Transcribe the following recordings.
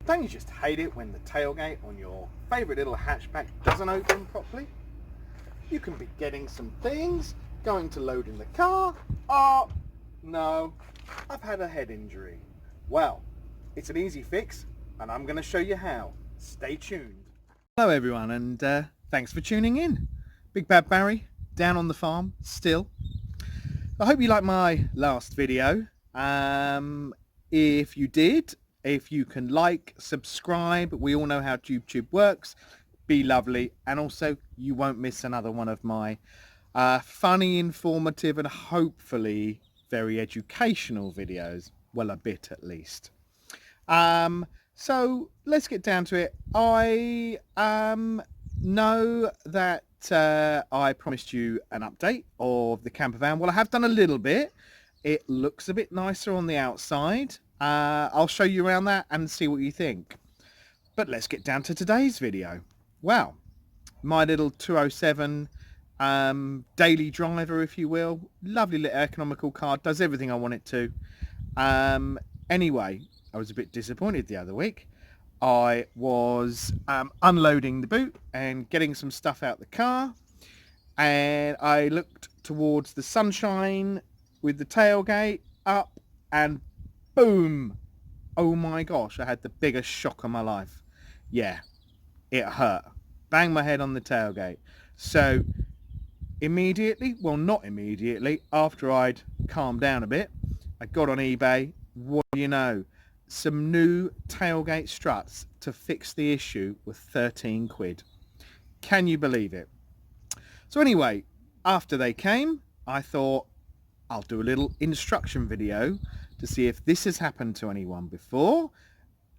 Don't you just hate it when the tailgate on your favourite little hatchback doesn't open properly? You can be getting some things, going to load in the car. Oh, no, I've had a head injury. Well, it's an easy fix and I'm going to show you how. Stay tuned. Hello everyone, and thanks for tuning in. Big Bad Barry, down on the farm, still. I hope you liked my last video. If you did, if you can like, subscribe, we all know how YouTube works, be lovely, and also you won't miss another one of my funny, informative, and hopefully very educational videos. Well, a bit at least. So let's get down to it. I know that I promised you an update of the camper van. Well, I have done a little bit. It looks a bit nicer on the outside. I'll show you around that and see what you think. But let's get down to today's video. Well, my little 207 daily driver, if you will. Lovely little economical car. Does everything I want it to. Anyway, I was a bit disappointed the other week. I was unloading the boot and getting some stuff out the car, and I looked towards the sunshine with the tailgate up, and boom, oh my gosh, I had the biggest shock of my life. Yeah, it hurt. Banged my head on the tailgate. So immediately, well, not immediately, after I'd calmed down a bit, I got on eBay. What do you know? Some new tailgate struts to fix the issue with 13 quid. Can you believe it? So anyway, after they came, I thought I'll do a little instruction video to see if this has happened to anyone before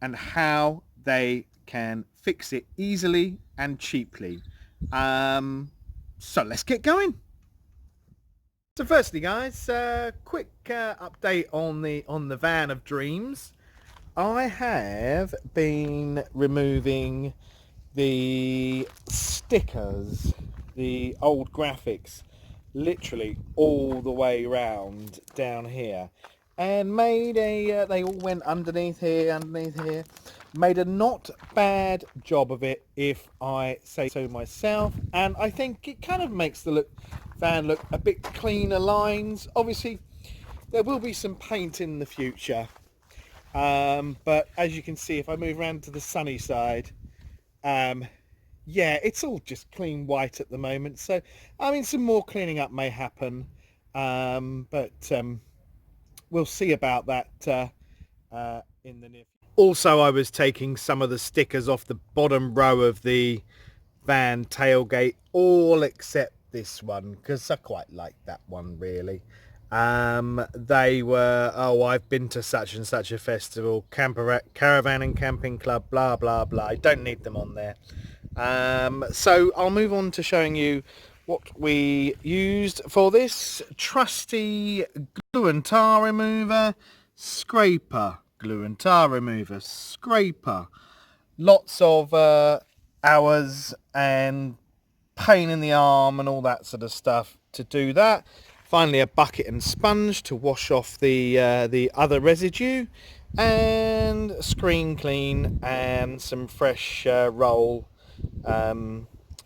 and how they can fix it easily and cheaply. So let's get going. So firstly, guys, quick update on the van of dreams. I have been removing the stickers, the old graphics, literally all the way around down here, and made a, they all went underneath here, made a not bad job of it, if I say so myself, and I think it kind of makes the van look a bit cleaner lines. Obviously, there will be some paint in the future. But as you can see, if I move around to the sunny side, yeah, it's all just clean white at the moment. So, I mean, some more cleaning up may happen, but we'll see about that in the near future. Also, I was taking some of the stickers off the bottom row of the van tailgate, all except this one, because I quite like that one, really. They were, oh, I've been to such and such a festival, caravan and camping club, blah blah blah. I don't need them on there. So I'll move on to showing you what we used for this trusty glue and tar remover scraper. Glue and tar remover scraper. Lots of hours and pain in the arm and all that sort of stuff to do that. Finally, a bucket and sponge to wash off the other residue, and screen clean and some fresh roll,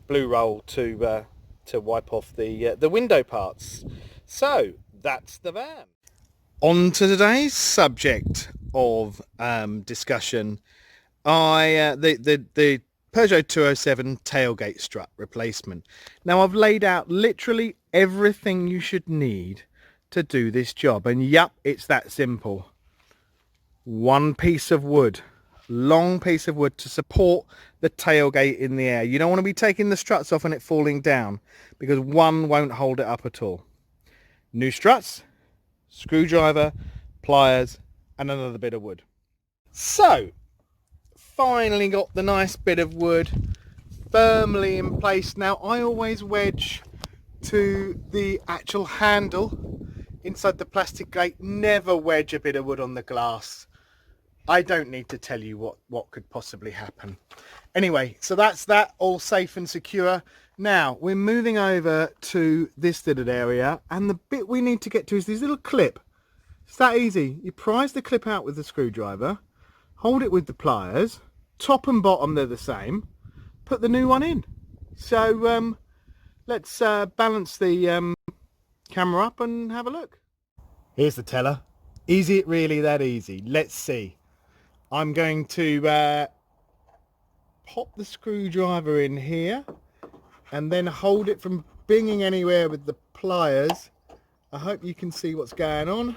blue roll to wipe off the window parts. So that's the van. On to today's subject of discussion. The Peugeot 207 tailgate strut replacement. Now, I've laid out literally everything you should need to do this job, and yup, it's that simple. One piece of wood, long piece of wood to support the tailgate in the air. You don't want to be taking the struts off and it falling down, because one won't hold it up at all. New struts, screwdriver, pliers, and another bit of wood. So finally got the nice bit of wood firmly in place. Now, I always wedge to the actual handle inside the plastic gate, never wedge a bit of wood on the glass. I don't need to tell you what could possibly happen. Anyway, so that's that, all safe and secure. Now we're moving over to this little area, and the bit we need to get to is this little clip. It's that easy. You prise the clip out with the screwdriver, hold it with the pliers, top and bottom they're the same, put the new one in. So let's balance the camera up and have a look. Here's the teller. Is it really that easy? Let's see. I'm going to pop the screwdriver in here and then hold it from binging anywhere with the pliers. I hope you can see what's going on.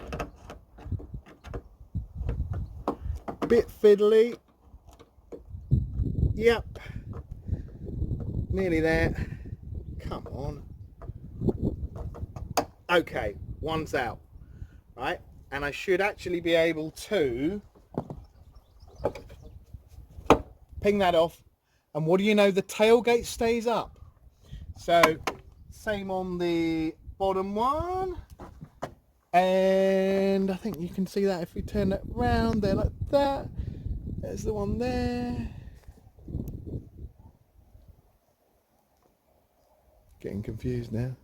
Bit fiddly. Yep. Nearly there. Come on. Okay, one's out. Right? And I should actually be able to ping that off. And what do you know? The tailgate stays up. So, same on the bottom one. And I think you can see that if we turn it round there like that. There's the one there. Getting confused now.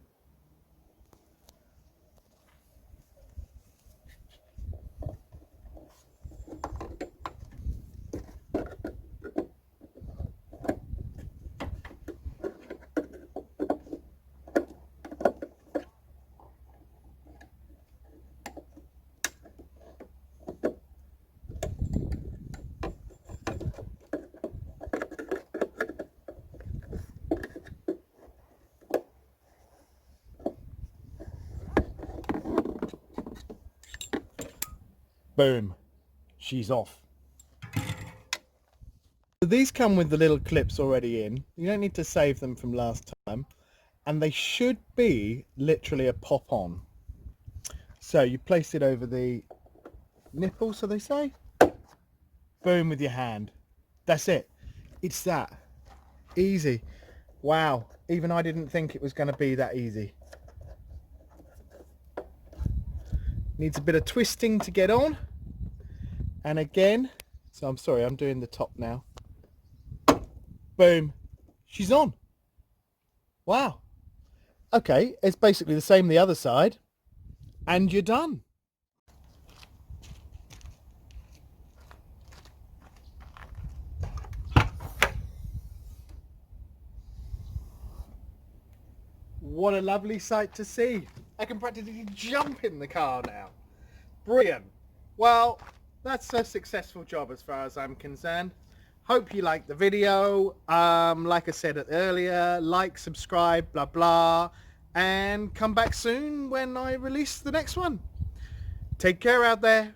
Boom, she's off. So these come with the little clips already in. You don't need to save them from last time. And they should be literally a pop on. So you place it over the nipple, so they say. Boom with your hand. That's it. It's that easy. Wow, even I didn't think it was going to be that easy. Needs a bit of twisting to get on. And again, so I'm sorry, I'm doing the top now. Boom. She's on. Wow. Okay, it's basically the same the other side. And you're done. What a lovely sight to see. I can practically jump in the car now. Brilliant. Well, that's a successful job as far as I'm concerned. Hope you liked the video. Like I said earlier, like, subscribe, blah, blah. And come back soon when I release the next one. Take care out there.